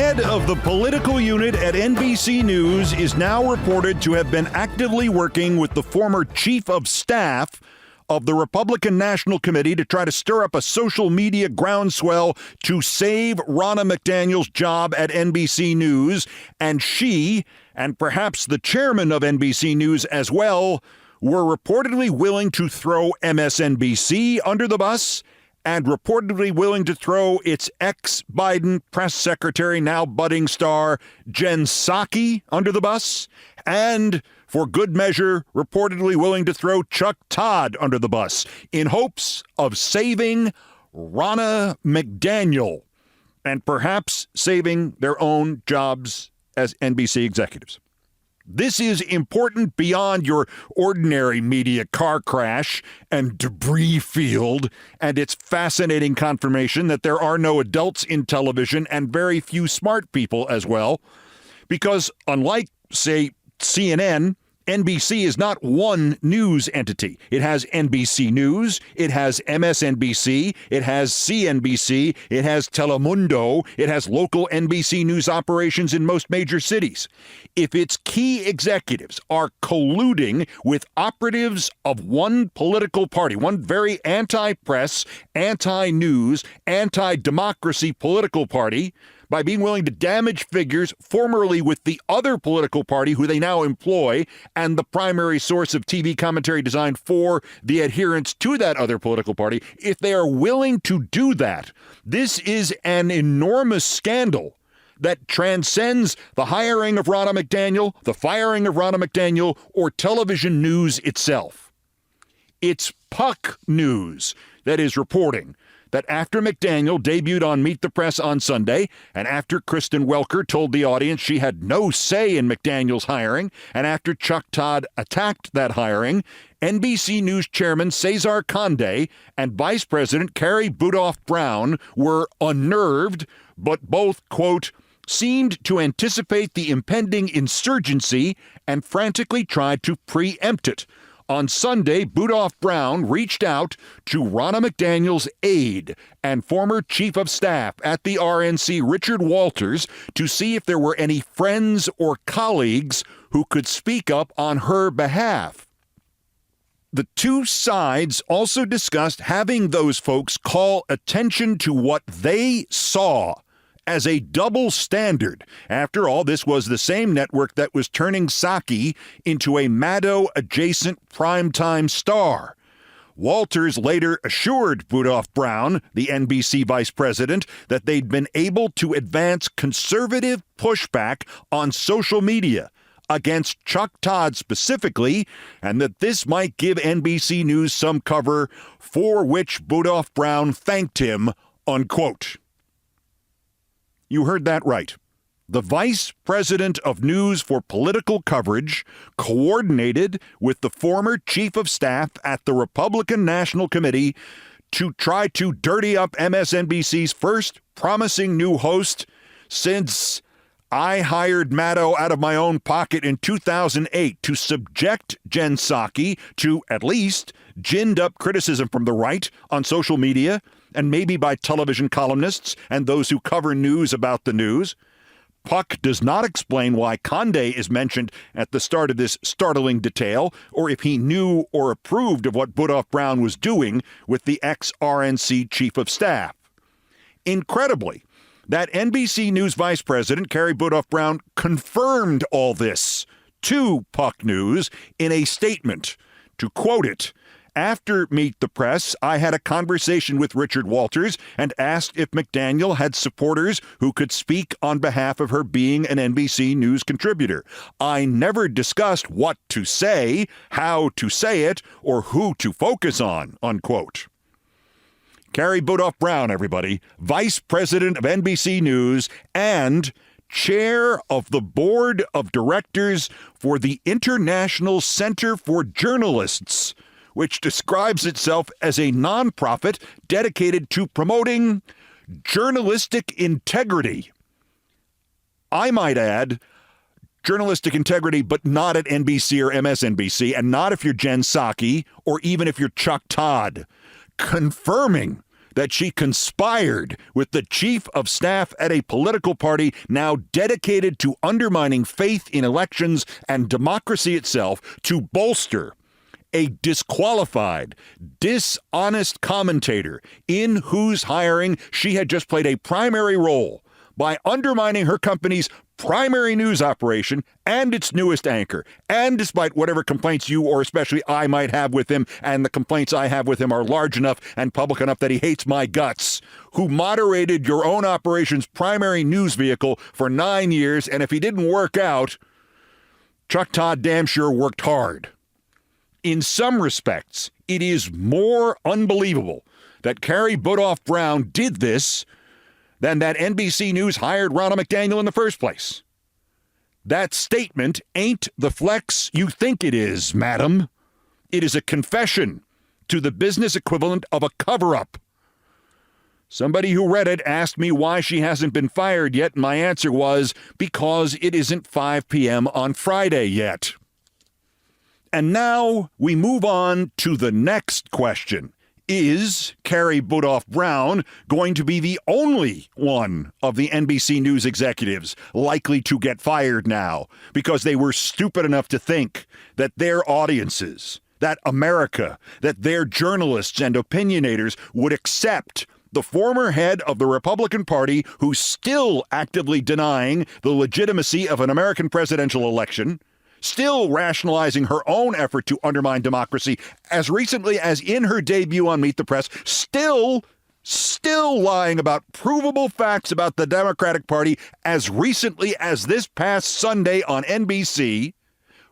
head of the political unit at NBC News is now reported to have been actively working with the former chief of staff of the Republican National Committee to try to stir up a social media groundswell to save Ronna McDANIEL's job at NBC News. And she, and perhaps the chairman of NBC News as well, were reportedly willing to throw MSNBC under the bus and reportedly willing to throw its ex-Biden press secretary, now budding star Jen Psaki, under the bus, and, for good measure, reportedly willing to throw Chuck Todd under the bus in hopes of saving Ronna McDANIEL and perhaps saving their own jobs as NBC executives. This is important beyond your ordinary media car crash and debris field, and it's fascinating confirmation that there are no adults in television and very few smart people as well, because unlike, say, CNN, NBC is not one news entity. It has NBC News, it has MSNBC, it has CNBC, it has Telemundo, it has local NBC News operations in most major cities. If its key executives are colluding with operatives of one political party, one very anti-press, anti-news, anti-democracy political party, by being willing to damage figures formerly with the other political party who they now employ and the primary source of TV commentary designed for the adherents to that other political party, if they are willing to do that, this is an enormous scandal that transcends the hiring of Ronna McDANIEL, the firing of Ronna McDANIEL, or television news itself. It's Puck News that is reporting that after McDANIEL debuted on Meet the Press on Sunday, and after Kristen Welker told the audience she had no say in McDANIEL's hiring, and after Chuck Todd attacked that hiring, NBC News Chairman Cesar Conde and Vice President Carrie Budoff Brown were unnerved, but both, quote, seemed to anticipate the impending insurgency and frantically tried to preempt it. On Sunday, Budoff Brown reached out to Ronna McDANIEL's aide and former chief of staff at the RNC, Richard Walters, to see if there were any friends or colleagues who could speak up on her behalf. The two sides also discussed having those folks call attention to what they saw as a double standard. After all, this was the same network that was turning Psaki into a Maddow-adjacent primetime star. Walters later assured Budoff Brown, the NBC vice president, that they'd been able to advance conservative pushback on social media against Chuck Todd specifically, and that this might give NBC News some cover, for which Budoff Brown thanked him, unquote. You heard that right. The vice president of news for political coverage coordinated with the former chief of staff at the Republican National Committee to try to dirty up MSNBC's first promising new host since I hired Maddow out of my own pocket in 2008 to subject Jen Psaki to at least ginned-up criticism from the right on social media, and maybe by television columnists and those who cover news about the news. Puck does not explain why Conde is mentioned at the start of this startling detail, or if he knew or approved of what Budoff Brown was doing with the ex-RNC chief of staff. Incredibly, that NBC News vice president, Carrie Budoff Brown, confirmed all this to Puck News in a statement. To quote it, "After Meet the Press, I had a conversation with Richard Walters and asked if McDANIEL had supporters who could speak on behalf of her being an NBC News contributor. I never discussed what to say, how to say it, or who to focus on," unquote. Carrie Budoff Brown, everybody, vice president of NBC News and chair of the board of directors for the International Center for Journalists, which describes itself as a nonprofit dedicated to promoting journalistic integrity. I might add, journalistic integrity, but not at NBC or MSNBC, and not if you're Jen Psaki or even if you're Chuck Todd. Confirming that she conspired with the chief of staff at a political party now dedicated to undermining faith in elections and democracy itself to bolster a disqualified, dishonest commentator in whose hiring she had just played a primary role by undermining her company's primary news operation and its newest anchor. And despite whatever complaints you or especially I might have with him, and the complaints I have with him are large enough and public enough that he hates my guts, who moderated your own operation's primary news vehicle for 9 years, and if he didn't work out, Chuck Todd damn sure worked hard. In some respects, it is more unbelievable that Carrie Budoff Brown did this than that NBC News hired Ronna McDANIEL in the first place. That statement ain't the flex you think it is, madam. It is a confession to the business equivalent of a cover-up. Somebody who read it asked me why she hasn't been fired yet, and my answer was, because it isn't 5 p.m. on Friday yet. And now we move on to the next question. Is Carrie Budoff Brown going to be the only one of the NBC News executives likely to get fired now because they were stupid enough to think that their audiences, that America, that their journalists and opinionators would accept the former head of the Republican Party who's still actively denying the legitimacy of an American presidential election, still rationalizing her own effort to undermine democracy as recently as in her debut on Meet the Press, still lying about provable facts about the Democratic Party as recently as this past Sunday on NBC,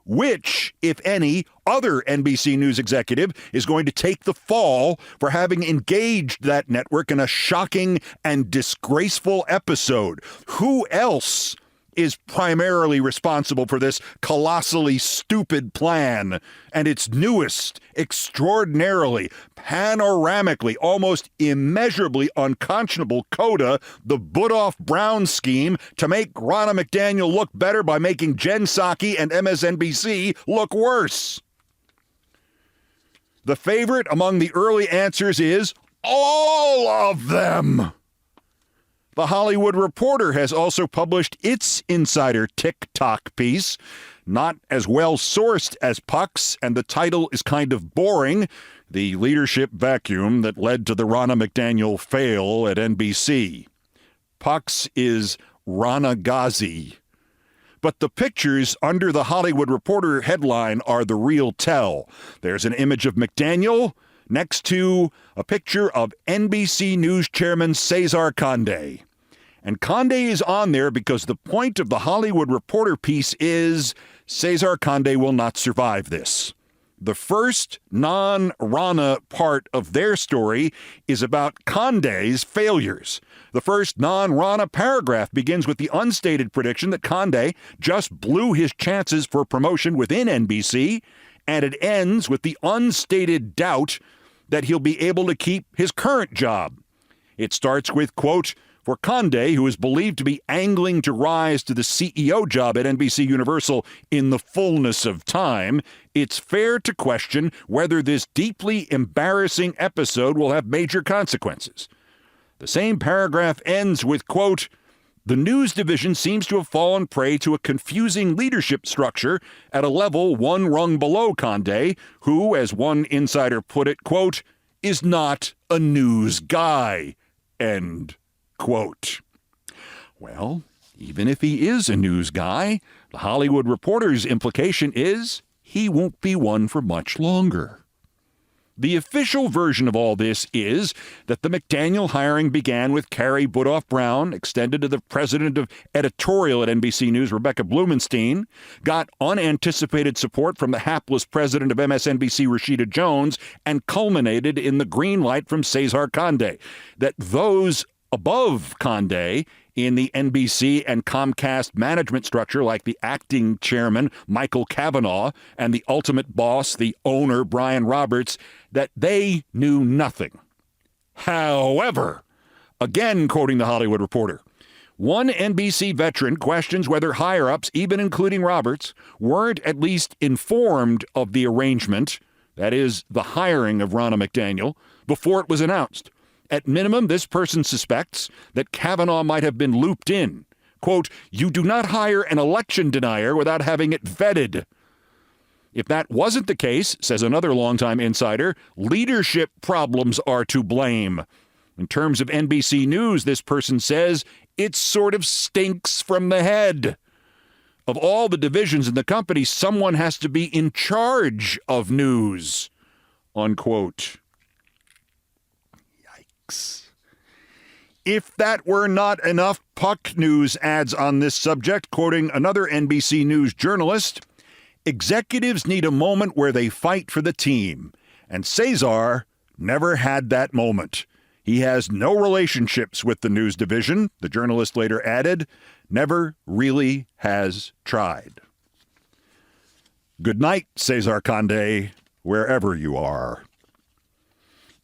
which, if any, other NBC News executive is going to take the fall for having engaged that network in a shocking and disgraceful episode. Who else is primarily responsible for this colossally stupid plan and its newest, extraordinarily, panoramically, almost immeasurably unconscionable coda, the Budoff Brown scheme to make Ronna McDANIEL look better by making Jen Psaki and MSNBC look worse? The favorite among the early answers is all of them. The Hollywood Reporter has also published its insider TikTok piece, not as well sourced as Puck's, and the title is kind of boring, The Leadership Vacuum That Led to the Ronna McDANIEL Fail at NBC. Puck's is Ronna Ghazi. But the pictures under the Hollywood Reporter headline are the real tell. There's an image of McDANIEL next to a picture of NBC News chairman Cesar Conde. And Conde is on there because the point of the Hollywood Reporter piece is Cesar Conde will not survive this. The first non-Ronna part of their story is about Conde's failures. The first non-Ronna paragraph begins with the unstated prediction that Conde just blew his chances for promotion within NBC, and it ends with the unstated doubt that he'll be able to keep his current job. It starts with, quote, for Conde, who is believed to be angling to rise to the CEO job at NBC Universal in the fullness of time, it's fair to question whether this deeply embarrassing episode will have major consequences. The same paragraph ends with, quote, the news division seems to have fallen prey to a confusing leadership structure at a level one rung below Conde, who, as one insider put it, quote, is not a news guy, end quote. Well, even if he is a news guy, the Hollywood Reporter's implication is he won't be one for much longer. The official version of all this is that the McDANIEL hiring began with Carrie Budoff Brown, extended to the president of editorial at NBC News, Rebecca Blumenstein, got unanticipated support from the hapless president of MSNBC, Rashida Jones, and culminated in the green light from Cesar Conde. That those above Conde in the NBC and Comcast management structure, like the acting chairman, Michael Cavanaugh, and the ultimate boss, the owner, Brian Roberts, that they knew nothing. However, again quoting the Hollywood Reporter, one NBC veteran questions whether higher-ups, even including Roberts, weren't at least informed of the arrangement, that is, the hiring of Ronna McDANIEL, before it was announced. At minimum, this person suspects that Kavanaugh might have been looped in. Quote, you do not hire an election denier without having it vetted. If that wasn't the case, says another longtime insider, leadership problems are to blame. In terms of NBC News, this person says, it sort of stinks from the head. Of all the divisions in the company, someone has to be in charge of news. Unquote. Yikes. If that were not enough, Puck News adds on this subject, quoting another NBC News journalist, executives need a moment where they fight for the team, and Cesar never had that moment. He has no relationships with the news division, the journalist later added, never really has tried. Good night, Cesar Conde, wherever you are.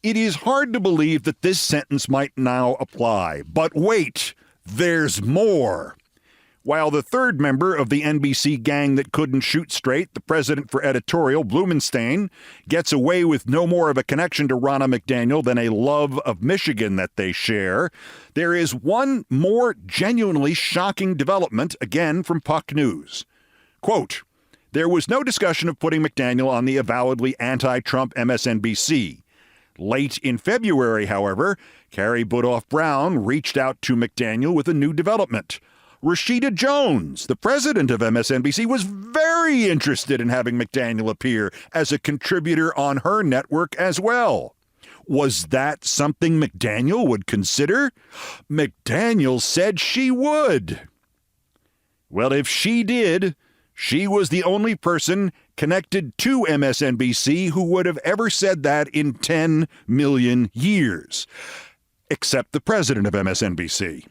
It is hard to believe that this sentence might now apply, but wait, there's more. While the third member of the NBC gang that couldn't shoot straight, the president for editorial, Blumenstein, gets away with no more of a connection to Ronna McDANIEL than a love of Michigan that they share, there is one more genuinely shocking development, again from Puck News. Quote, there was no discussion of putting McDANIEL on the avowedly anti-Trump MSNBC. Late in February, however, Carrie Budoff Brown reached out to McDANIEL with a new development. Rashida Jones, the president of MSNBC, was very interested in having McDANIEL appear as a contributor on her network as well. Was that something McDANIEL would consider? McDANIEL said she would. Well, if she did, she was the only person connected to MSNBC who would have ever said that in 10 million years, except the president of MSNBC.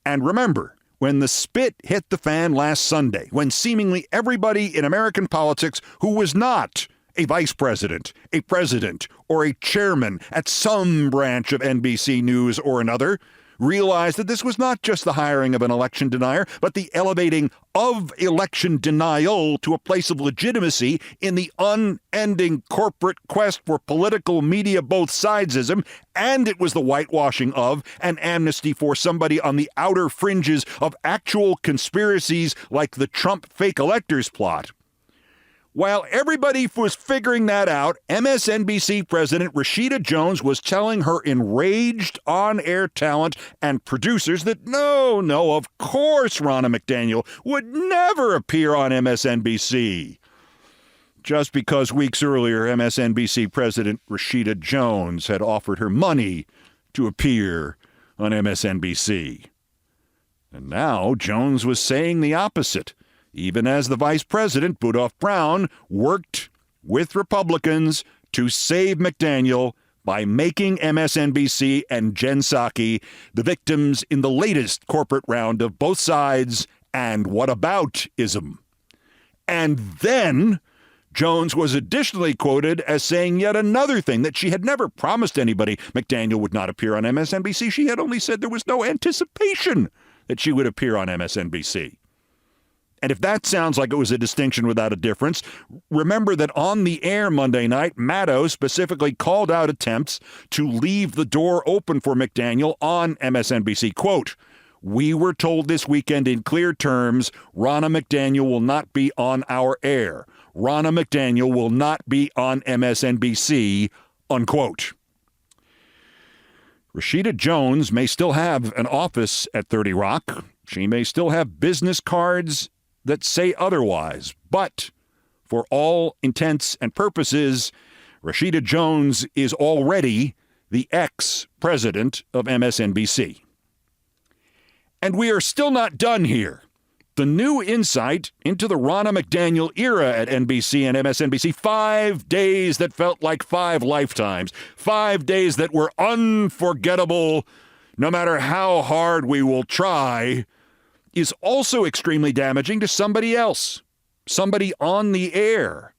And remember, when the spit hit the fan last Sunday, when seemingly everybody in American politics who was not a vice president, a president, or a chairman at some branch of NBC News or another realized that this was not just the hiring of an election denier, but the elevating of election denial to a place of legitimacy in the unending corporate quest for political media both sidesism, and it was the whitewashing of an amnesty for somebody on the outer fringes of actual conspiracies like the Trump fake electors plot. While everybody was figuring that out, MSNBC President Rashida Jones was telling her enraged on-air talent and producers that no, of course Ronna McDANIEL would never appear on MSNBC. Just because weeks earlier MSNBC President Rashida Jones had offered her money to appear on MSNBC. And now Jones was saying the opposite, even as the vice president, Budoff Brown, worked with Republicans to save McDANIEL by making MSNBC and Jen Psaki the victims in the latest corporate round of both sides and whataboutism. And then Jones was additionally quoted as saying yet another thing, that she had never promised anybody McDANIEL would not appear on MSNBC. She had only said there was no anticipation that she would appear on MSNBC. And if that sounds like it was a distinction without a difference, remember that on the air Monday night, Maddow specifically called out attempts to leave the door open for McDANIEL on MSNBC. Quote, we were told this weekend in clear terms, Ronna McDANIEL will not be on our air. Ronna McDANIEL will not be on MSNBC, unquote. Rashida Jones may still have an office at 30 Rock. She may still have business cards that say otherwise, but for all intents and purposes, Rashida Jones is already the ex-president of MSNBC. And we are still not done here. The new insight into the Ronna McDANIEL era at NBC and MSNBC, 5 days that felt like 5 lifetimes, 5 days that were unforgettable, no matter how hard we will try, is also extremely damaging to somebody else, somebody on the air,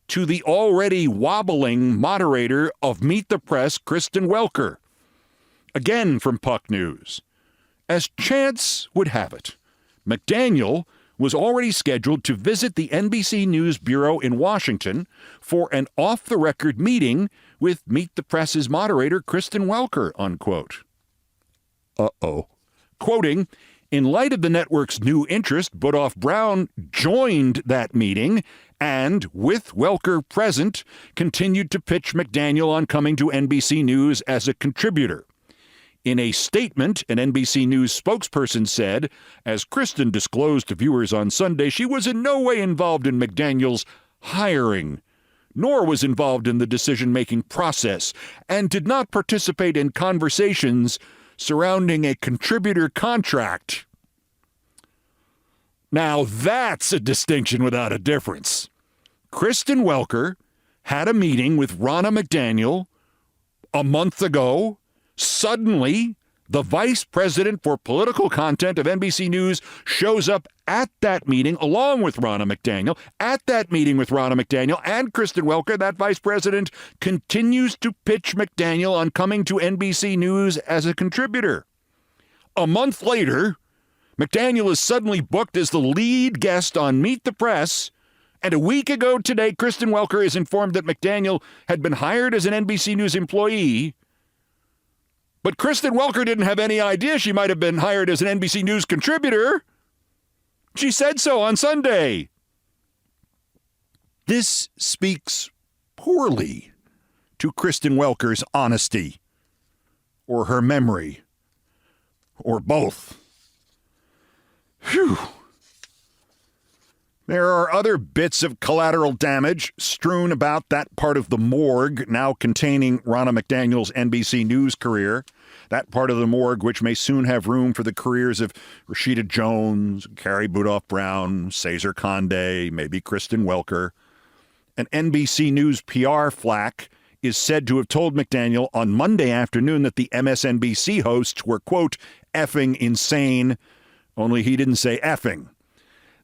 to the already wobbling moderator of Meet the Press, Kristen Welker. Again from Puck News. As chance would have it, McDANIEL was already scheduled to visit the NBC News Bureau in Washington for an off-the-record meeting with Meet the Press's moderator, Kristen Welker, unquote. Quoting, in light of the network's new interest, Budoff Brown joined that meeting and, with Welker present, continued to pitch McDANIEL on coming to NBC News as a contributor. In a statement, an NBC News spokesperson said, as Kristen disclosed to viewers on Sunday, she was in no way involved in McDANIEL's hiring, nor was involved in the decision-making process, and did not participate in conversations surrounding a contributor contract. Now that's a distinction without a difference. Kristen Welker had a meeting with RONNA McDANIEL a month ago. Suddenly, the vice president for political content of NBC News shows up at that meeting along with RONNA McDANIEL. At that meeting with RONNA McDANIEL and Kristen Welker, that vice president continues to pitch McDANIEL on coming to NBC News as a contributor. A month later, McDANIEL is suddenly booked as the lead guest on Meet the Press, and a week ago today, Kristen Welker is informed that McDANIEL had been hired as an NBC News employee. But Kristen Welker didn't have any idea she might have been hired as an NBC News contributor. She said so on Sunday. This speaks poorly to Kristen Welker's honesty, or her memory, or both. Phew. There are other bits of collateral damage strewn about that part of the morgue now containing RONNA McDANIEL's NBC News career. That part of the morgue which may soon have room for the careers of Rashida Jones, Carrie Budoff Brown, Cesar Conde, maybe Kristen Welker. An NBC News PR flack is said to have told McDANIEL on Monday afternoon that the MSNBC hosts were, quote, effing insane, only he didn't say effing.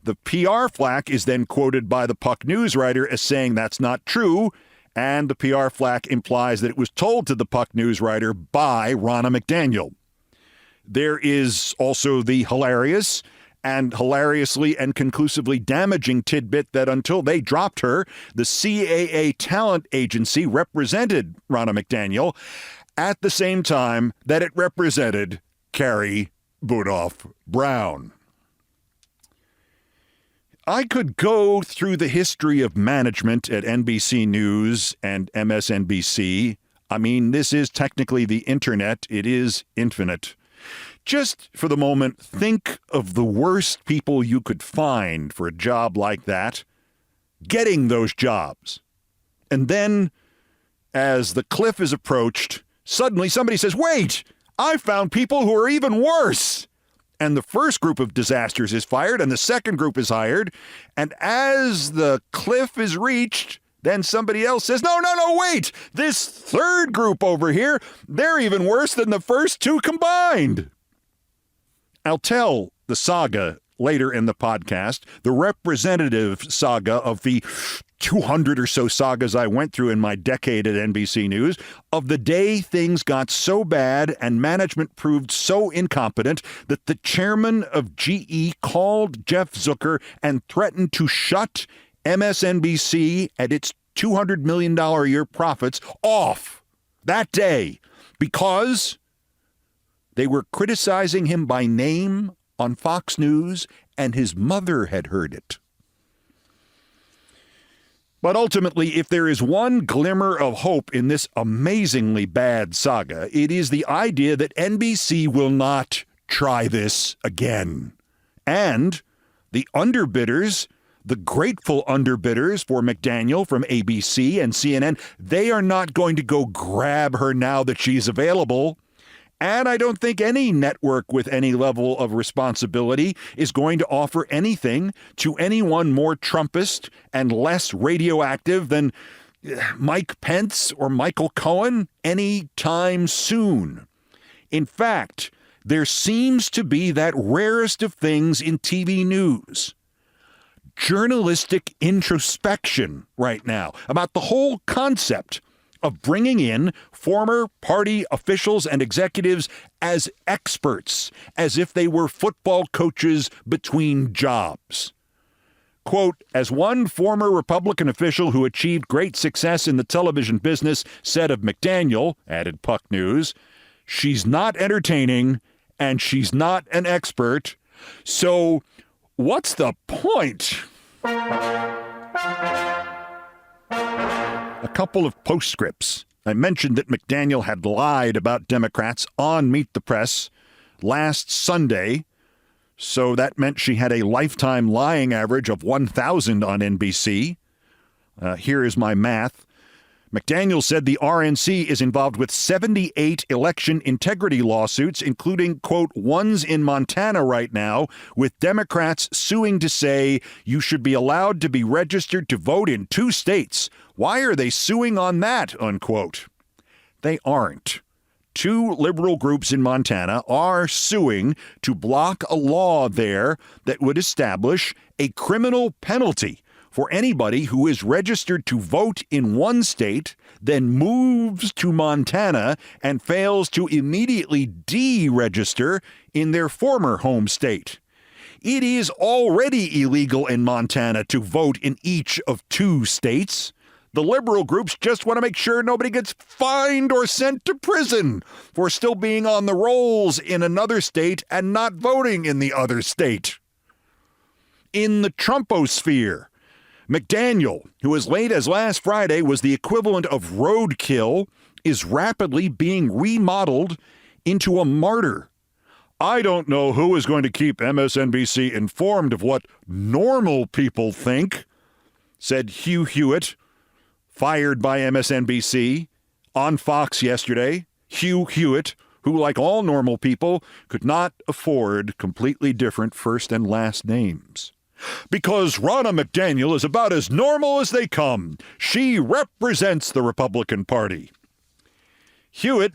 The PR flack is then quoted by the Puck News writer as saying that's not true, and the PR flack implies that it was told to the Puck News writer by RONNA McDANIEL. There is also the hilarious and hilariously and conclusively damaging tidbit that until they dropped her, the CAA talent agency represented RONNA McDANIEL at the same time that it represented Carrie Budoff Brown. I could go through the history of management at NBC News and MSNBC. I mean, this is technically the internet. It is infinite. Just for the moment, think of the worst people you could find for a job like that, getting those jobs. And then, as the cliff is approached, suddenly somebody says, wait, I found people who are even worse. And the first group of disasters is fired, and the second group is hired. And as the cliff is reached, then somebody else says, no, wait, this third group over here, they're even worse than the first two combined. I'll tell the saga later in the podcast, the representative saga of the 200 or so sagas I went through in my decade at NBC News, of the day things got so bad and management proved so incompetent that the chairman of GE called Jeff Zucker and threatened to shut MSNBC at its $200 million a year profits off that day because they were criticizing him by name on Fox News, and his mother had heard it. But ultimately, if there is one glimmer of hope in this amazingly bad saga, it is the idea that NBC will not try this again. And the underbidders, the grateful underbidders for McDANIEL from ABC and CNN, they are not going to go grab her now that she's available. And I don't think any network with any level of responsibility is going to offer anything to anyone more Trumpist and less radioactive than Mike Pence or Michael Cohen anytime soon. In fact, there seems to be that rarest of things in TV news. Journalistic introspection right now about the whole concept of bringing in former party officials and executives as experts, as if they were football coaches between jobs. Quote, as one former Republican official who achieved great success in the television business said of McDANIEL, added Puck News, she's not entertaining and she's not an expert. So what's the point? A couple of postscripts. I mentioned that McDANIEL had lied about Democrats on Meet the Press last Sunday. So that meant she had a lifetime lying average of 1,000 on NBC. Here is my math. McDANIEL said the RNC is involved with 78 election integrity lawsuits, including, quote, ones in Montana right now, with Democrats suing to say you should be allowed to be registered to vote in 2 states. Why are they suing on that, unquote? They aren't. 2 liberal groups in Montana are suing to block a law there that would establish a criminal penalty for anybody who is registered to vote in one state, then moves to Montana and fails to immediately deregister in their former home state. It is already illegal in Montana to vote in each of 2 states. The liberal groups just want to make sure nobody gets fined or sent to prison for still being on the rolls in another state and not voting in the other state. In the Trumposphere, McDANIEL, who as late as last Friday was the equivalent of roadkill, is rapidly being remodeled into a martyr. I don't know who is going to keep MSNBC informed of what normal people think, said Hugh Hewitt, fired by MSNBC, on Fox yesterday. Hugh Hewitt, who, like all normal people, could not afford completely different first and last names. Because Ronna McDANIEL is about as normal as they come. She represents the Republican Party. Hewitt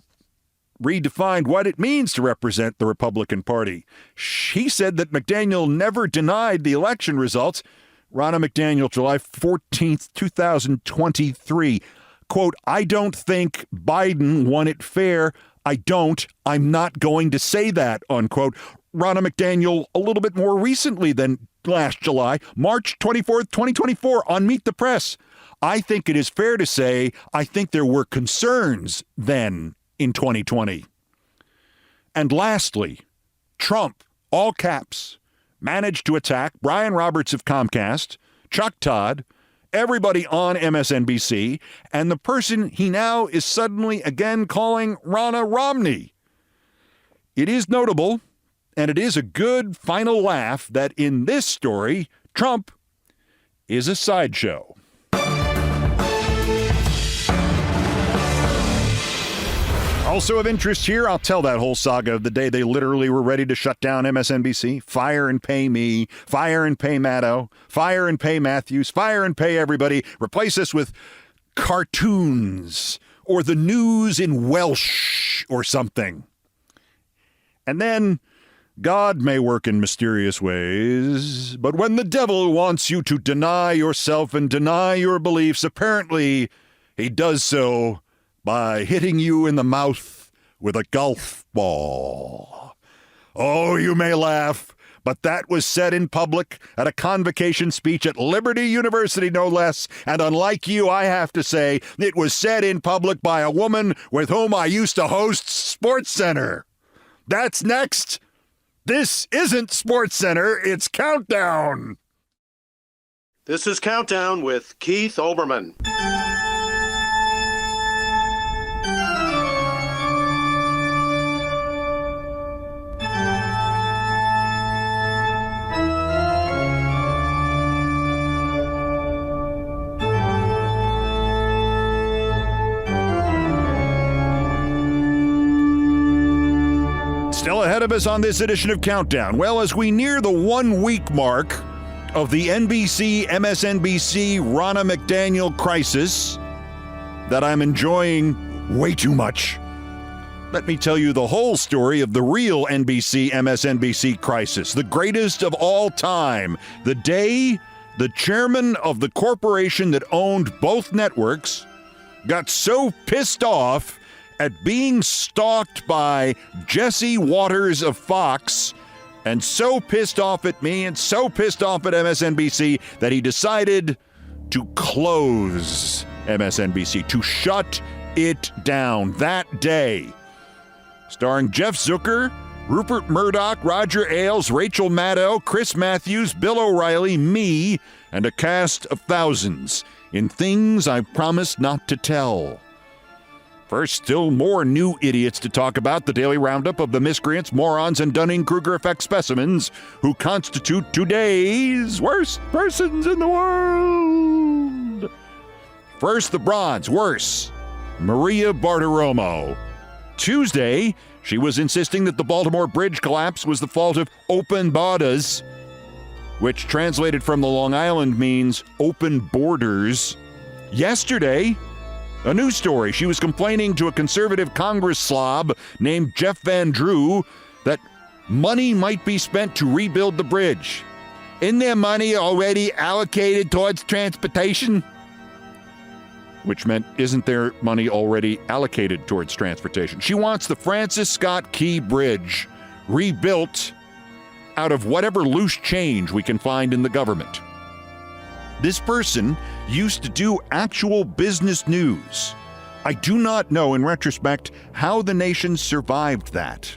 redefined what it means to represent the Republican Party. He said that McDANIEL never denied the election results. Ronna McDANIEL, July 14th, 2023. Quote, I don't think Biden won it fair. I'm not going to say that, unquote. Ronna McDANIEL a little bit more recently than last July, March 24th, 2024, on Meet the Press. I think it is fair to say I think there were concerns then in 2020. And lastly, Trump, all caps, managed to attack Brian Roberts of Comcast, Chuck Todd, everybody on MSNBC, and the person he now is suddenly again calling Ronna Romney. It is notable, and it is a good final laugh, that in this story, Trump is a sideshow. Also of interest here, I'll tell that whole saga of the day they literally were ready to shut down MSNBC. Fire and pay me, fire and pay Maddow, fire and pay Matthews, fire and pay everybody. Replace us with cartoons or the news in Welsh or something. And then God may work in mysterious ways, but when the devil wants you to deny yourself and deny your beliefs, apparently he does so by hitting you in the mouth with a golf ball. Oh, you may laugh, but that was said in public at a convocation speech at Liberty University, no less. And unlike you, I have to say, it was said in public by a woman with whom I used to host SportsCenter. That's next. This isn't SportsCenter, it's Countdown. This is Countdown with Keith Olbermann. Still ahead of us on this edition of Countdown. Well, as we near the 1-week mark of the NBC, MSNBC, Ronna McDANIEL crisis that I'm enjoying way too much, let me tell you the whole story of the real NBC, MSNBC crisis, the greatest of all time, the day the chairman of the corporation that owned both networks got so pissed off at being stalked by Jesse Waters of Fox, and so pissed off at me and so pissed off at MSNBC that he decided to close MSNBC, to shut it down that day. Starring Jeff Zucker, Rupert Murdoch, Roger Ailes, Rachel Maddow, Chris Matthews, Bill O'Reilly, me, and a cast of thousands in Things I Promised Not to Tell. First, still more new idiots to talk about, the daily roundup of the miscreants, morons, and Dunning-Kruger effect specimens who constitute today's worst persons in the world. First, the bronze, worse, Maria Bartiromo. Tuesday, she was insisting that the Baltimore bridge collapse was the fault of open borders, which translated from the Long Island means open borders. Yesterday, a news story. She was complaining to a conservative Congress slob named Jeff Van Drew that money might be spent to rebuild the bridge. Isn't there money already allocated towards transportation? Which meant, isn't there money already allocated towards transportation? She wants the Francis Scott Key Bridge rebuilt out of whatever loose change we can find in the government. This person used to do actual business news. I do not know, in retrospect, how the nation survived that.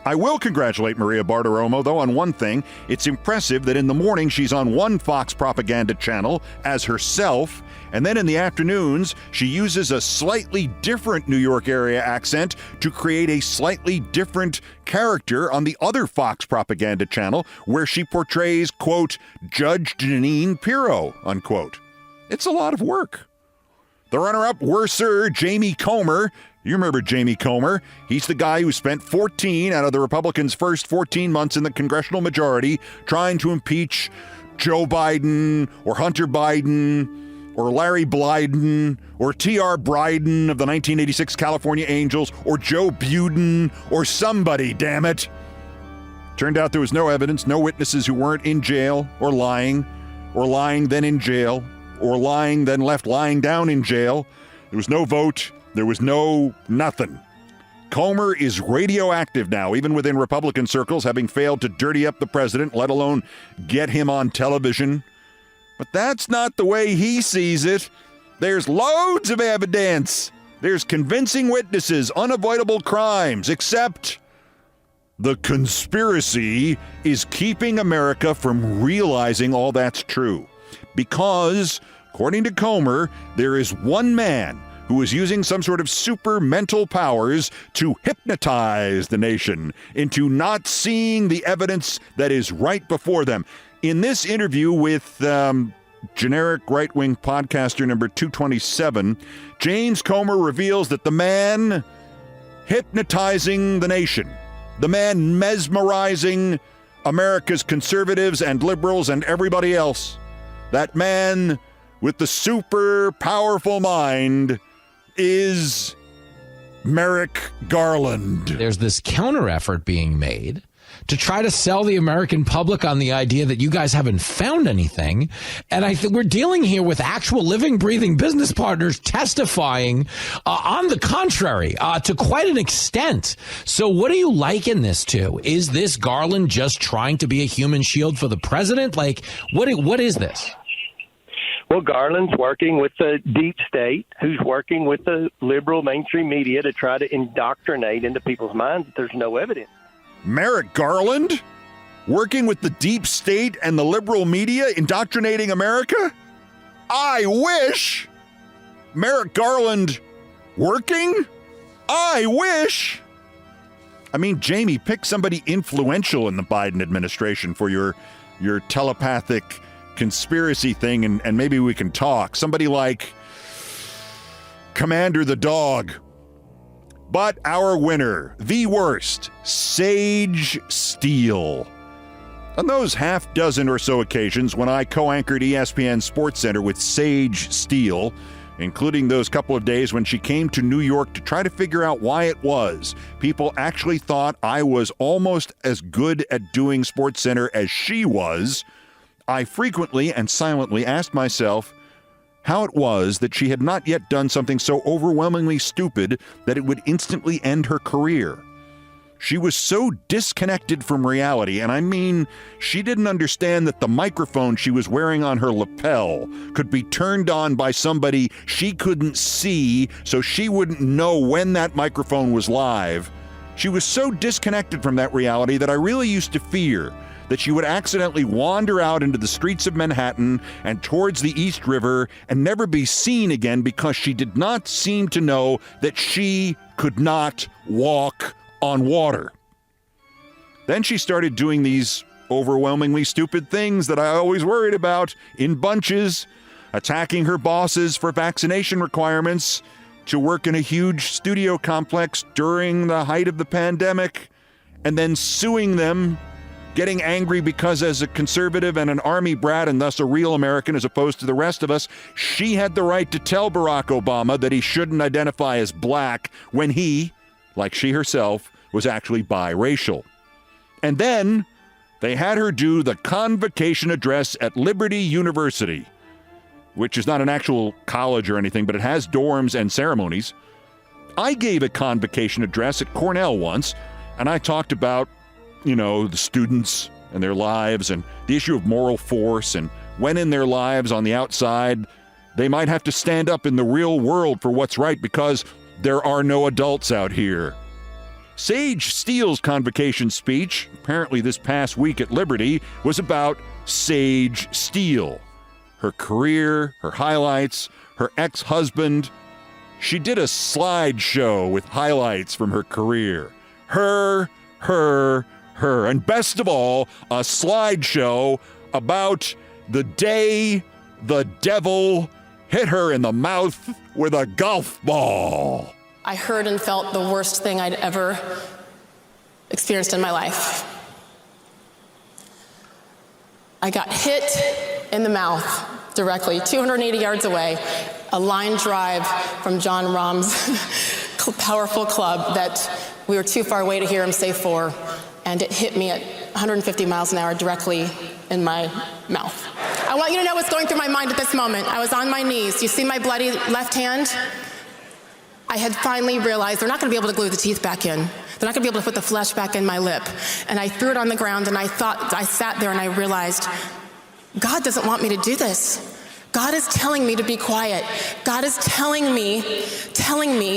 I will congratulate Maria Bartiromo, though, on one thing. It's impressive that in the morning she's on one Fox propaganda channel as herself, and then in the afternoons she uses a slightly different New York area accent to create a slightly different character on the other Fox propaganda channel where she portrays, quote, Judge Jeanine Pirro, unquote. It's a lot of work. The runner-up, worser, Jamie Comer. You remember Jamie Comer. He's the guy who spent 14 out of the Republicans' first 14 months in the congressional majority trying to impeach Joe Biden or Hunter Biden or Larry Blyden or T.R. Bryden of the 1986 California Angels or Joe Buden or somebody, damn it. Turned out there was no evidence, no witnesses who weren't in jail or lying then in jail, or lying then left lying down in jail. There was no vote. There was no nothing. Comer is radioactive now, even within Republican circles, having failed to dirty up the president, let alone get him on television. But that's not the way he sees it. There's loads of evidence. There's convincing witnesses, unavoidable crimes, except the conspiracy is keeping America from realizing all that's true. Because, according to Comer, there is one man who is using some sort of super mental powers to hypnotize the nation into not seeing the evidence that is right before them. In this interview with generic right-wing podcaster number 227, James Comer reveals that the man hypnotizing the nation, the man mesmerizing America's conservatives and liberals and everybody else, that man with the super powerful mind is Merrick Garland. There's this counter effort being made to try to sell the American public on the idea that you guys haven't found anything. And I think we're dealing here with actual living, breathing business partners testifying on the contrary, to quite an extent. So what do you liken this to? Is this Garland just trying to be a human shield for the president? Like, what is this? Well, Garland's working with the deep state, who's working with the liberal mainstream media to try to indoctrinate into people's minds that there's no evidence. Merrick Garland? Working with the deep state and the liberal media, indoctrinating America? I wish! Merrick Garland working? I wish! I mean, Jamie, pick somebody influential in the Biden administration for your telepathic conspiracy thing, and maybe we can talk. Somebody like Commander the Dog. But our winner, the worst, Sage Steele. On those half dozen or so occasions when I co-anchored ESPN SportsCenter with Sage Steele, including those couple of days when she came to New York to try to figure out why it was people actually thought I was almost as good at doing SportsCenter as she was, I frequently and silently asked myself, how it was that she had not yet done something so overwhelmingly stupid that it would instantly end her career. She was so disconnected from reality, and I mean, she didn't understand that the microphone she was wearing on her lapel could be turned on by somebody she couldn't see, so she wouldn't know when that microphone was live. She was so disconnected from that reality that I really used to fear that she would accidentally wander out into the streets of Manhattan and towards the East River and never be seen again because she did not seem to know that she could not walk on water. Then she started doing these overwhelmingly stupid things that I always worried about in bunches, attacking her bosses for vaccination requirements, to work in a huge studio complex during the height of the pandemic, and then suing them, getting angry because as a conservative and an army brat and thus a real American as opposed to the rest of us, she had the right to tell Barack Obama that he shouldn't identify as black when he, like she herself, was actually biracial. And then they had her do the convocation address at Liberty University, which is not an actual college or anything, but it has dorms and ceremonies. I gave a convocation address at Cornell once, and I talked about, the students and their lives and the issue of moral force and when in their lives on the outside they might have to stand up in the real world for what's right because there are no adults out here. Sage Steele's convocation speech, apparently this past week at Liberty, was about Sage Steele. Her career, her highlights, her ex-husband. She did a slideshow with highlights from her career. Her, and best of all, a slideshow about the day the devil hit her in the mouth with a golf ball. I heard and felt the worst thing I'd ever experienced in my life. I got hit in the mouth directly, 280 yards away, a line drive from John Rahm's powerful club that we were too far away to hear him say for, and it hit me at 150 miles an hour directly in my mouth. I want you to know what's going through my mind at this moment. I was on my knees. You see my bloody left hand? I had finally realized they're not going to be able to glue the teeth back in. They're not going to be able to put the flesh back in my lip. And I threw it on the ground, and I sat there and I realized, God doesn't want me to do this. God is telling me to be quiet. God is telling me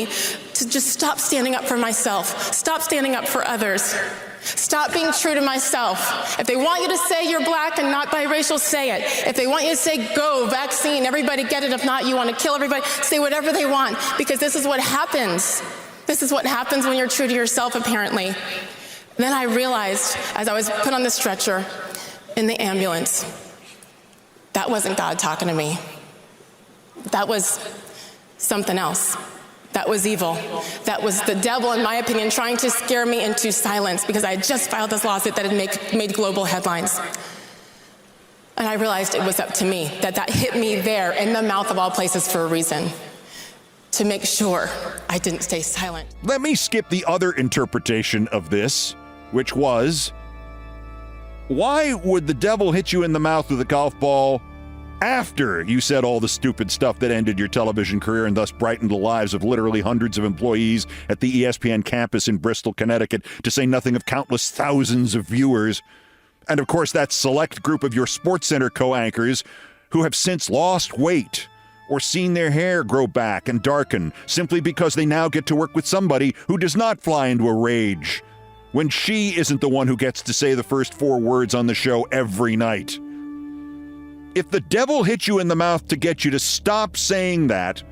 to just stop standing up for myself. Stop standing up for others. Stop being true to myself. If they want you to say you're black and not biracial, say it. If they want you to say go, vaccine, everybody get it. If not, you want to kill everybody, say whatever they want, because this is what happens. This is what happens when you're true to yourself, apparently. Then I realized, as I was put on the stretcher in the ambulance, that wasn't God talking to me. That was something else. That was evil. That was the devil, in my opinion, trying to scare me into silence because I had just filed this lawsuit that had made global headlines. And I realized it was up to me, that hit me there in the mouth of all places for a reason, to make sure I didn't stay silent. Let me skip the other interpretation of this, which was, why would the devil hit you in the mouth with a golf ball after you said all the stupid stuff that ended your television career and thus brightened the lives of literally hundreds of employees at the ESPN campus in Bristol, Connecticut, to say nothing of countless thousands of viewers? And of course, that select group of your SportsCenter co-anchors who have since lost weight or seen their hair grow back and darken simply because they now get to work with somebody who does not fly into a rage when she isn't the one who gets to say the first 4 words on the show every night. If the devil hit you in the mouth to get you to stop saying that,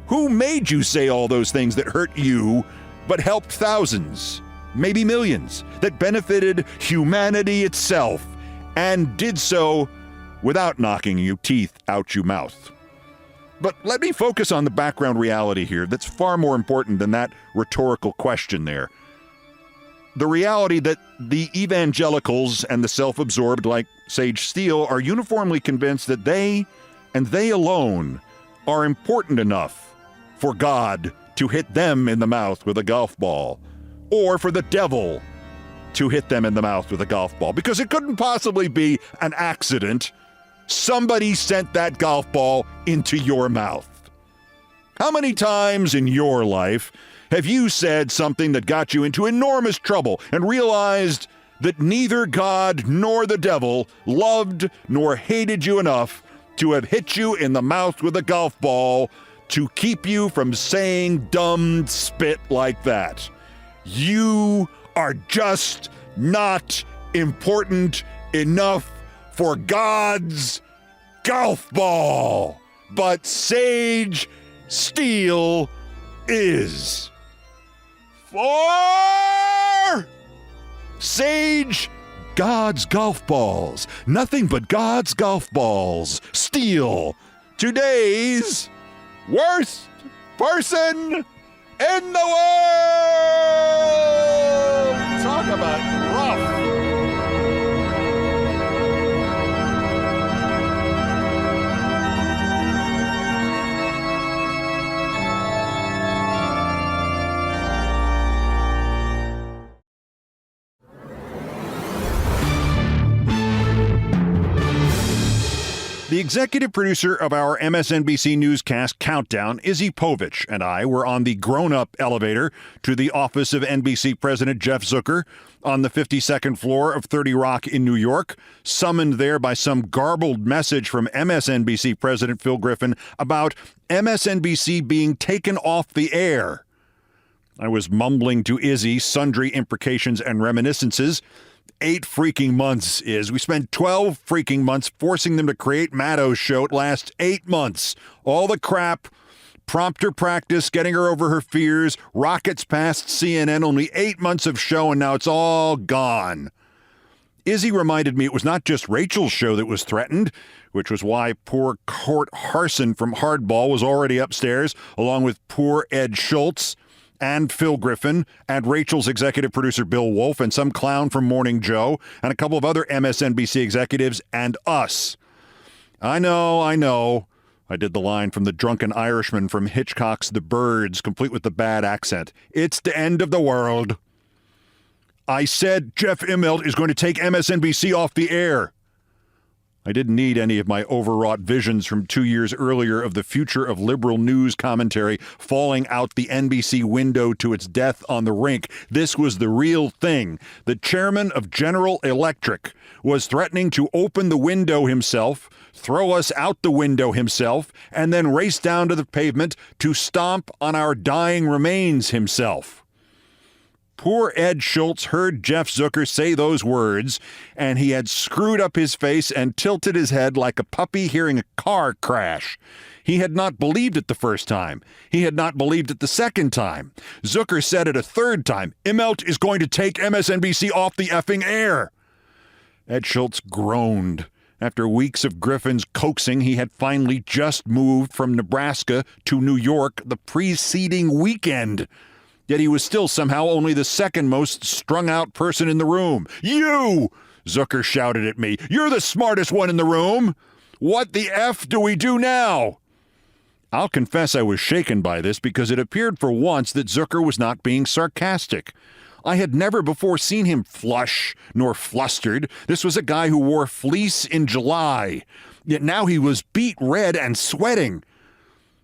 who made you say all those things that hurt you but helped thousands, maybe millions, that benefited humanity itself and did so without knocking you teeth out your mouth? But let me focus on the background reality here that's far more important than that rhetorical question there. The reality that the evangelicals and the self-absorbed like Sage Steele are uniformly convinced that they, and they alone, are important enough for God to hit them in the mouth with a golf ball, or for the devil to hit them in the mouth with a golf ball, because it couldn't possibly be an accident somebody sent that golf ball into your mouth. How many times in your life have you said something that got you into enormous trouble and realized that neither God nor the devil loved nor hated you enough to have hit you in the mouth with a golf ball to keep you from saying dumb spit like that? You are just not important enough for God's golf ball. But Sage Steele is. For Sage, God's golf balls. Nothing but God's golf balls. Steele, today's worst person in the world. Talk about rough. The executive producer of our MSNBC newscast Countdown, Izzy Povich, and I were on the grown-up elevator to the office of NBC President Jeff Zucker on the 52nd floor of 30 Rock in New York, summoned there by some garbled message from MSNBC President Phil Griffin about MSNBC being taken off the air. I was mumbling to Izzy sundry imprecations and reminiscences. 8 freaking months is. We spent 12 freaking months forcing them to create Maddow's show. It lasts 8 months. All the crap, prompter practice, getting her over her fears, rockets past CNN, only 8 months of show, and now it's all gone. Izzy reminded me it was not just Rachel's show that was threatened, which was why poor Court Harson from Hardball was already upstairs, along with poor Ed Schultz, and Phil Griffin, and Rachel's executive producer Bill Wolf, and some clown from Morning Joe, and a couple of other MSNBC executives, and us. I know. I did the line from the drunken Irishman from Hitchcock's The Birds, complete with the bad accent. It's the end of the world. I said Jeff Immelt is going to take MSNBC off the air. I didn't need any of my overwrought visions from 2 years earlier of the future of liberal news commentary falling out the NBC window to its death on the rink. This was the real thing. The chairman of General Electric was threatening to open the window himself, throw us out the window himself, and then race down to the pavement to stomp on our dying remains himself. Poor Ed Schultz heard Jeff Zucker say those words, and he had screwed up his face and tilted his head like a puppy hearing a car crash. He had not believed it the first time. He had not believed it the second time. Zucker said it a third time. Immelt is going to take MSNBC off the effing air. Ed Schultz groaned. After weeks of Griffin's coaxing, he had finally just moved from Nebraska to New York the preceding weekend. Yet he was still somehow only the second most strung-out person in the room. You! Zucker shouted at me. You're the smartest one in the room. What the F do we do now? I'll confess I was shaken by this because it appeared for once that Zucker was not being sarcastic. I had never before seen him flush nor flustered. This was a guy who wore fleece in July. Yet now he was beet red and sweating.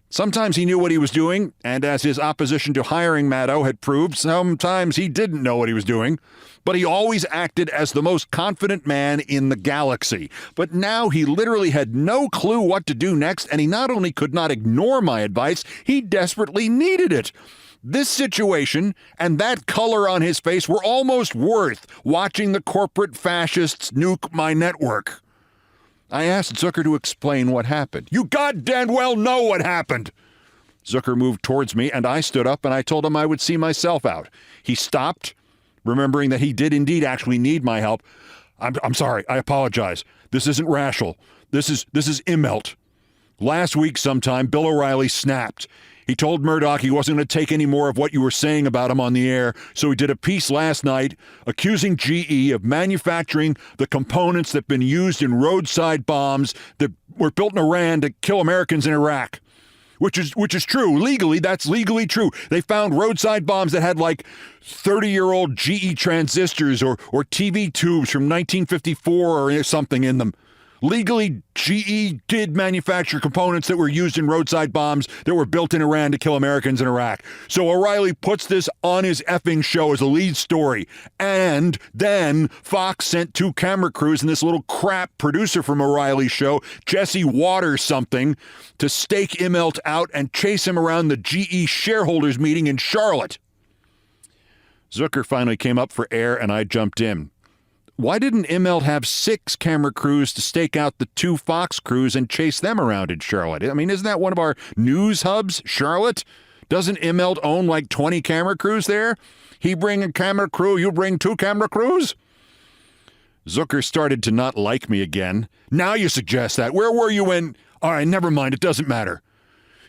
Sometimes he knew what he was doing, and as his opposition to hiring Maddow had proved, sometimes he didn't know what he was doing. But he always acted as the most confident man in the galaxy. But now he literally had no clue what to do next, and he not only could not ignore my advice, he desperately needed it. This situation and that color on his face were almost worth watching the corporate fascists nuke my network. I asked Zucker to explain what happened. You goddamn well know what happened. Zucker moved towards me, and I stood up, and I told him I would see myself out. He stopped, remembering that he did indeed actually need my help. I'm sorry. I apologize. This isn't rational. This is Immelt. Last week sometime, Bill O'Reilly snapped. He told Murdoch he wasn't going to take any more of what you were saying about him on the air, so he did a piece last night accusing GE of manufacturing the components that have been used in roadside bombs that were built in Iran to kill Americans in Iraq. Which is true. Legally, that's legally true. They found roadside bombs that had like 30-year-old GE transistors or TV tubes from 1954 or something in them. Legally, GE did manufacture components that were used in roadside bombs that were built in Iran to kill Americans in Iraq. So O'Reilly puts this on his effing show as a lead story. And then Fox sent 2 camera crews and this little crap producer from O'Reilly's show, Jesse Waters something, to stake Immelt out and chase him around the GE shareholders meeting in Charlotte. Zucker finally came up for air and I jumped in. Why didn't Immelt have 6 camera crews to stake out the 2 Fox crews and chase them around in Charlotte? I mean, isn't that one of our news hubs, Charlotte? Doesn't Immelt own like 20 camera crews there? He bring a camera crew, you bring 2 camera crews? Zucker started to not like me again. Now you suggest that. Where were you when... All right, never mind. It doesn't matter.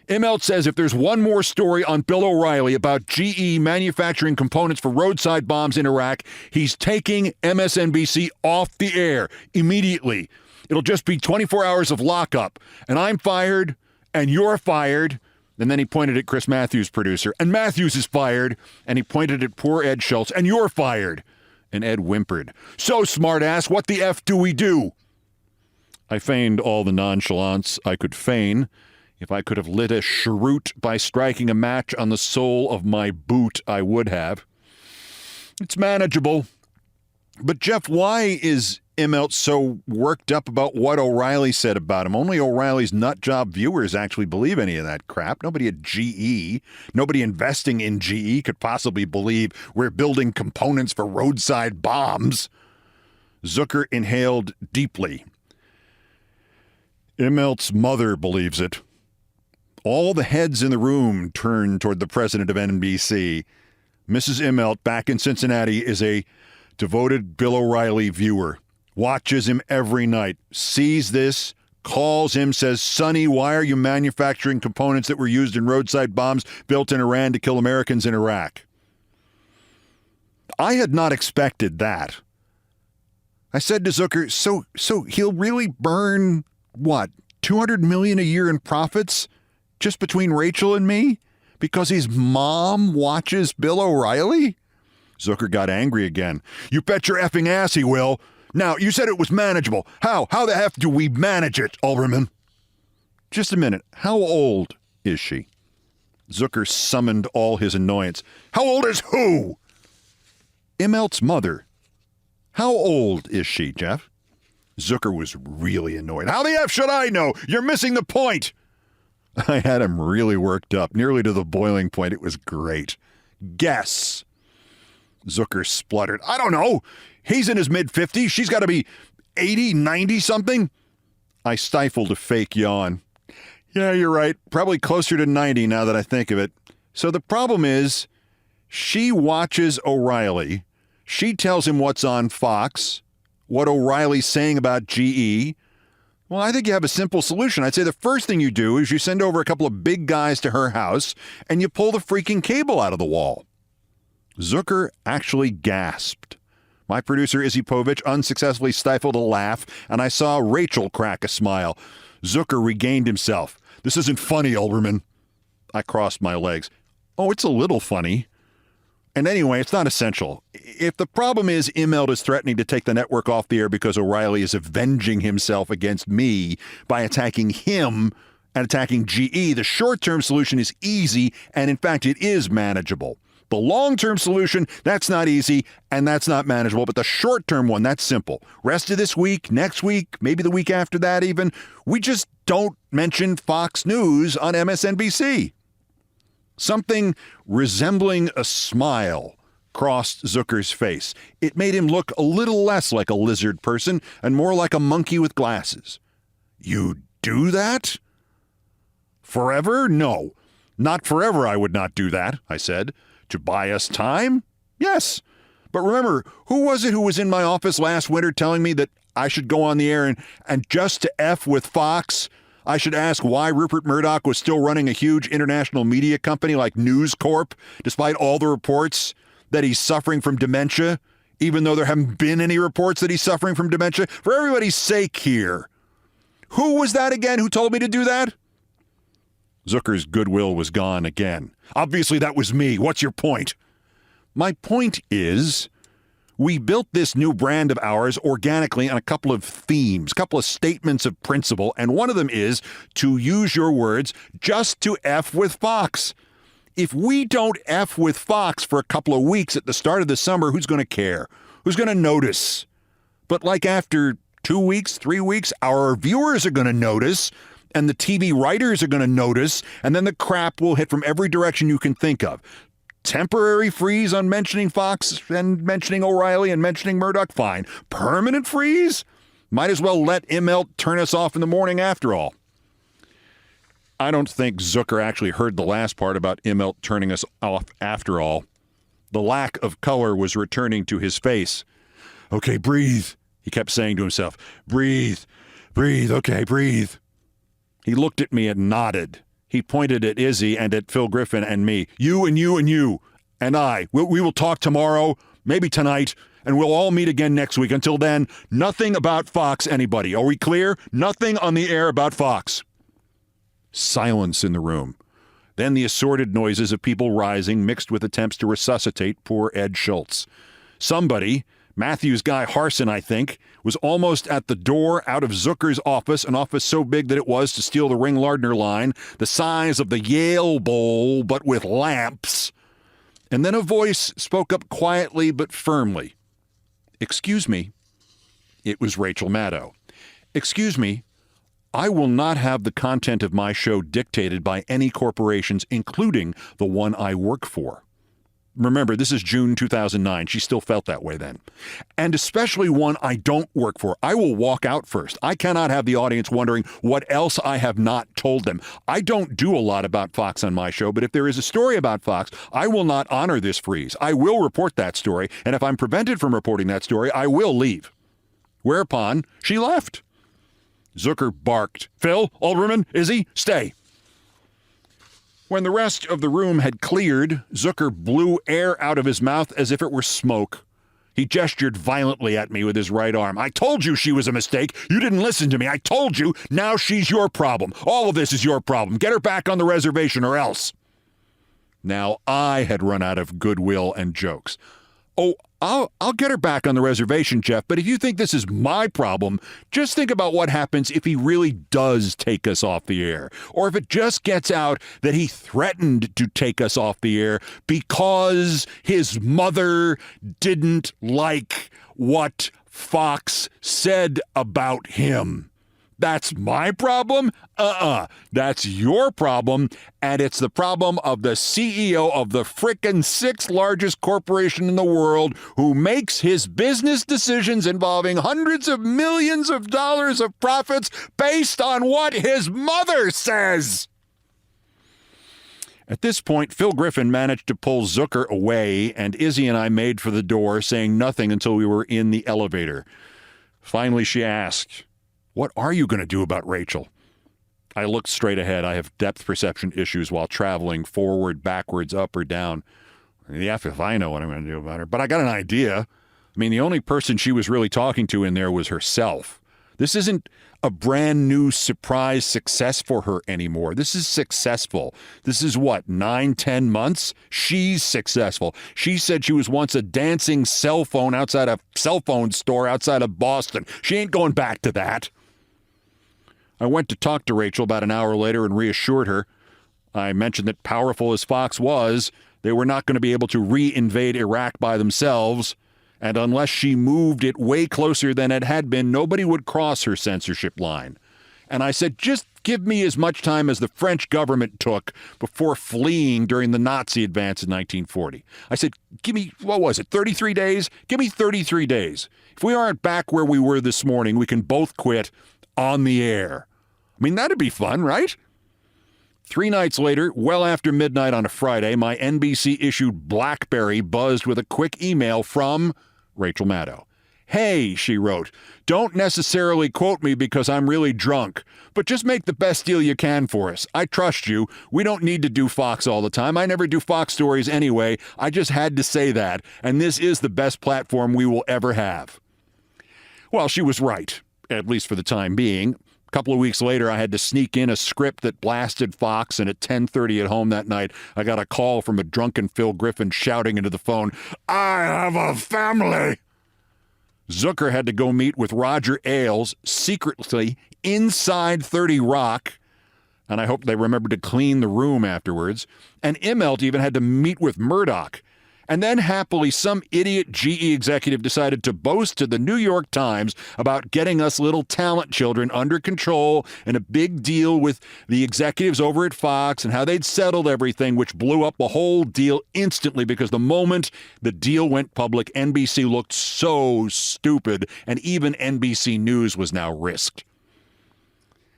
Immelt says if there's one more story on Bill O'Reilly about GE manufacturing components for roadside bombs in Iraq, he's taking MSNBC off the air immediately. It'll just be 24 hours of lockup. And I'm fired, and you're fired. And then he pointed at Chris Matthews, producer. And Matthews is fired. And he pointed at poor Ed Schultz. And you're fired. And Ed whimpered. So, smartass, what the F do we do? I feigned all the nonchalance I could feign. If I could have lit a cheroot by striking a match on the sole of my boot, I would have. It's manageable. But, Jeff, why is Immelt so worked up about what O'Reilly said about him? Only O'Reilly's nutjob viewers actually believe any of that crap. Nobody at GE, nobody investing in GE could possibly believe we're building components for roadside bombs. Zucker inhaled deeply. Immelt's mother believes it. All the heads in the room turned toward the president of NBC. Mrs. Immelt, back in Cincinnati, is a devoted Bill O'Reilly viewer. Watches him every night. Sees this, calls him, says, Sonny, why are you manufacturing components that were used in roadside bombs built in Iran to kill Americans in Iraq? I had not expected that. I said to Zucker, so he'll really burn, what, $200 million a year in profits? Just between Rachel and me? Because his mom watches Bill O'Reilly? Zucker got angry again. You bet your effing ass he will. Now, you said it was manageable. How? How the F do we manage it, Olbermann? Just a minute. How old is she? Zucker summoned all his annoyance. How old is who? Immelt's mother. How old is she, Jeff? Zucker was really annoyed. How the F should I know? You're missing the point. I had him really worked up, nearly to the boiling point. It was great. Guess. Zucker spluttered. I don't know. He's in his mid-50s. She's got to be 80, 90-something. I stifled a fake yawn. Yeah, you're right. Probably closer to 90 now that I think of it. So the problem is, she watches O'Reilly. She tells him what's on Fox, what O'Reilly's saying about GE. Well, I think you have a simple solution. I'd say the first thing you do is you send over a couple of big guys to her house and you pull the freaking cable out of the wall. Zucker actually gasped. My producer, Izzy Povich, unsuccessfully stifled a laugh, and I saw Rachel crack a smile. Zucker regained himself. This isn't funny, Olbermann. I crossed my legs. Oh, it's a little funny. And anyway, it's not essential. If the problem is Immelt is threatening to take the network off the air because O'Reilly is avenging himself against me by attacking him and attacking GE, the short-term solution is easy, and in fact, it is manageable. The long-term solution, that's not easy, and that's not manageable, but the short-term one, that's simple. Rest of this week, next week, maybe the week after that even, we just don't mention Fox News on MSNBC. Something resembling a smile crossed Zucker's face. It made him look a little less like a lizard person and more like a monkey with glasses. You do that? Forever? No. Not forever I would not do that, I said. To buy us time? Yes. But remember, who was it who was in my office last winter telling me that I should go on the air and just to F with Fox, I should ask why Rupert Murdoch was still running a huge international media company like News Corp, despite all the reports that he's suffering from dementia, even though there haven't been any reports that he's suffering from dementia? For everybody's sake here. Who was that again who told me to do that? Zucker's goodwill was gone again. Obviously, that was me. What's your point? My point is, We built this new brand of ours organically on a couple of themes, a couple of statements of principle, and one of them is, to use your words, just to F with Fox. If we don't F with Fox for a couple of weeks at the start of the summer, who's going to care? Who's going to notice? But like after 2 weeks, 3 weeks, our viewers are going to notice, and the TV writers are going to notice, and then the crap will hit from every direction you can think of. Temporary freeze on mentioning Fox and mentioning O'Reilly and mentioning Murdoch, fine. Permanent freeze? Might as well let Immelt turn us off in the morning after all. I don't think Zucker actually heard the last part about Immelt turning us off after all. The lack of color was returning to his face. Okay, breathe, he kept saying to himself. Breathe, okay, breathe. He looked at me and nodded. He pointed at Izzy and at Phil Griffin and me. You and you and you and I. We will talk tomorrow, maybe tonight, and we'll all meet again next week. Until then, nothing about Fox, anybody. Are we clear? Nothing on the air about Fox. Silence in the room. Then the assorted noises of people rising mixed with attempts to resuscitate poor Ed Schultz. Somebody, Matthew's guy Harson, I think, was almost at the door out of Zucker's office, an office so big that it was, to steal the Ring-Lardner line, the size of the Yale Bowl, but with lamps. And then a voice spoke up quietly but firmly. Excuse me. It was Rachel Maddow. Excuse me. I will not have the content of my show dictated by any corporations, including the one I work for. Remember, this is June 2009. She still felt that way then. And especially one I don't work for. I will walk out first. I cannot have the audience wondering what else I have not told them. I don't do a lot about Fox on my show, but if there is a story about Fox, I will not honor this freeze. I will report that story, and if I'm prevented from reporting that story, I will leave. Whereupon, she left. Zucker barked. Phil, Olbermann, Izzy, stay. When the rest of the room had cleared, Zucker blew air out of his mouth as if it were smoke. He gestured violently at me with his right arm. I told you she was a mistake. You didn't listen to me. I told you. Now she's your problem. All of this is your problem. Get her back on the reservation or else. Now I had run out of goodwill and jokes. Oh, I'll get her back on the reservation, Jeff, but if you think this is my problem, just think about what happens if he really does take us off the air, or if it just gets out that he threatened to take us off the air because his mother didn't like what Fox said about him. That's my problem? That's your problem, and it's the problem of the CEO of the frickin' sixth largest corporation in the world who makes his business decisions involving hundreds of millions of dollars of profits based on what his mother says. At this point, Phil Griffin managed to pull Zucker away, and Izzy and I made for the door, saying nothing until we were in the elevator. Finally, she asked, what are you going to do about Rachel? I looked straight ahead. I have depth perception issues while traveling forward, backwards, up, or down. The F if I know what I'm going to do about her. But I got an idea. I mean, the only person she was really talking to in there was herself. This isn't a brand new surprise success for her anymore. This is successful. This is what, 9-10 months? She's successful. She said she was once a dancing cell phone outside a cell phone store outside of Boston. She ain't going back to that. I went to talk to Rachel about an hour later and reassured her. I mentioned that powerful as Fox was, they were not going to be able to re-invade Iraq by themselves, and unless she moved it way closer than it had been, nobody would cross her censorship line. And I said, just give me as much time as the French government took before fleeing during the Nazi advance in 1940. I said, give me, 33 days? Give me 33 days. If we aren't back where we were this morning, we can both quit on the air. I mean, that'd be fun, right? 3 nights later, well after midnight on a Friday, my NBC-issued BlackBerry buzzed with a quick email from Rachel Maddow. Hey, she wrote, don't necessarily quote me because I'm really drunk, but just make the best deal you can for us. I trust you. We don't need to do Fox all the time. I never do Fox stories anyway. I just had to say that, and this is the best platform we will ever have. Well, she was right, at least for the time being. A couple of weeks later, I had to sneak in a script that blasted Fox, and at 10:30 at home that night, I got a call from a drunken Phil Griffin shouting into the phone, I have a family. Zucker had to go meet with Roger Ailes secretly inside 30 Rock, and I hope they remembered to clean the room afterwards. And Immelt even had to meet with Murdoch. And then happily, some idiot GE executive decided to boast to the New York Times about getting us little talent children under control and a big deal with the executives over at Fox and how they'd settled everything, which blew up the whole deal instantly because the moment the deal went public, NBC looked so stupid, and even NBC News was now risked.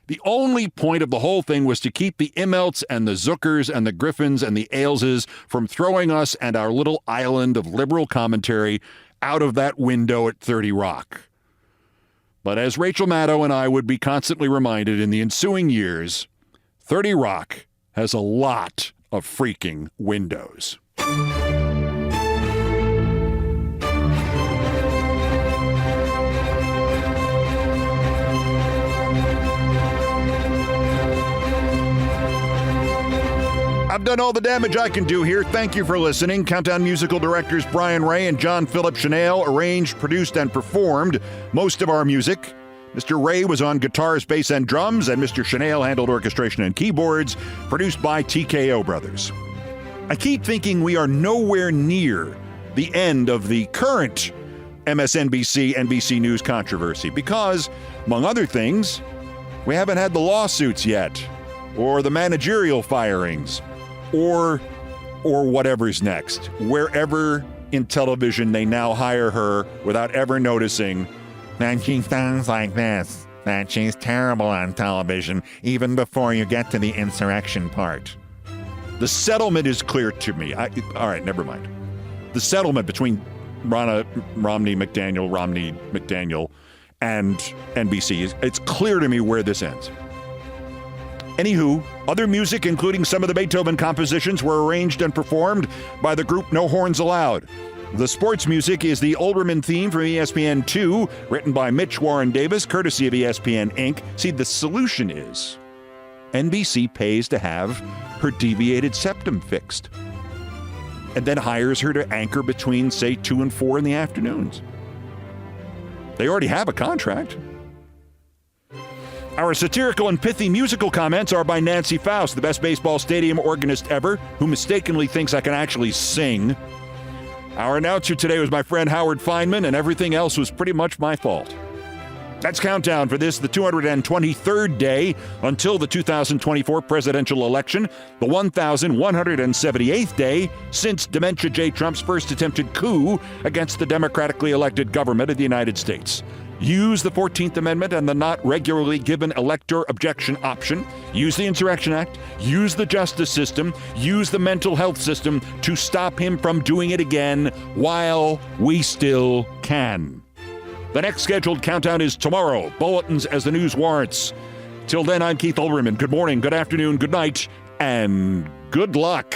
The only point of the whole thing was to keep the Immelts and the Zuckers and the Griffins and the Aileses from throwing us and our little island of liberal commentary out of that window at 30 Rock. But as Rachel Maddow and I would be constantly reminded in the ensuing years, 30 Rock has a lot of freaking windows. I've done all the damage I can do here. Thank you for listening. Countdown musical directors Brian Ray and John Philip Chanel arranged, produced, and performed most of our music. Mr. Ray was on guitars, bass, and drums, and Mr. Chanel handled orchestration and keyboards, produced by TKO Brothers. I keep thinking we are nowhere near the end of the current MSNBC, NBC News controversy because, among other things, we haven't had the lawsuits yet, or the managerial firings, or whatever's next. Wherever in television they now hire her without ever noticing that she sounds like this, that she's terrible on television, even before you get to the insurrection part. The settlement is clear to me. All right, never mind. The settlement between Romney, McDaniel, and NBC, it's clear to me where this ends. Anywho, other music, including some of the Beethoven compositions, were arranged and performed by the group No Horns Allowed. The sports music is the Olbermann theme from ESPN2, written by Mitch Warren Davis, courtesy of ESPN Inc. See, the solution is NBC pays to have her deviated septum fixed and then hires her to anchor between, say, 2 and 4 in the afternoons. They already have a contract. Our satirical and pithy musical comments are by Nancy Faust, the best baseball stadium organist ever, who mistakenly thinks I can actually sing. Our announcer today was my friend Howard Feynman, and everything else was pretty much my fault. That's Countdown for this, the 223rd day until the 2024 presidential election, the 1,178th day since Dementia J. Trump's first attempted coup against the democratically elected government of the United States. Use the 14th Amendment and the not regularly given elector objection option. Use the Insurrection Act. Use the justice system. Use the mental health system to stop him from doing it again while we still can. The next scheduled countdown is tomorrow. Bulletins as the news warrants. Till then, I'm Keith Olbermann. Good morning, good afternoon, good night, and good luck.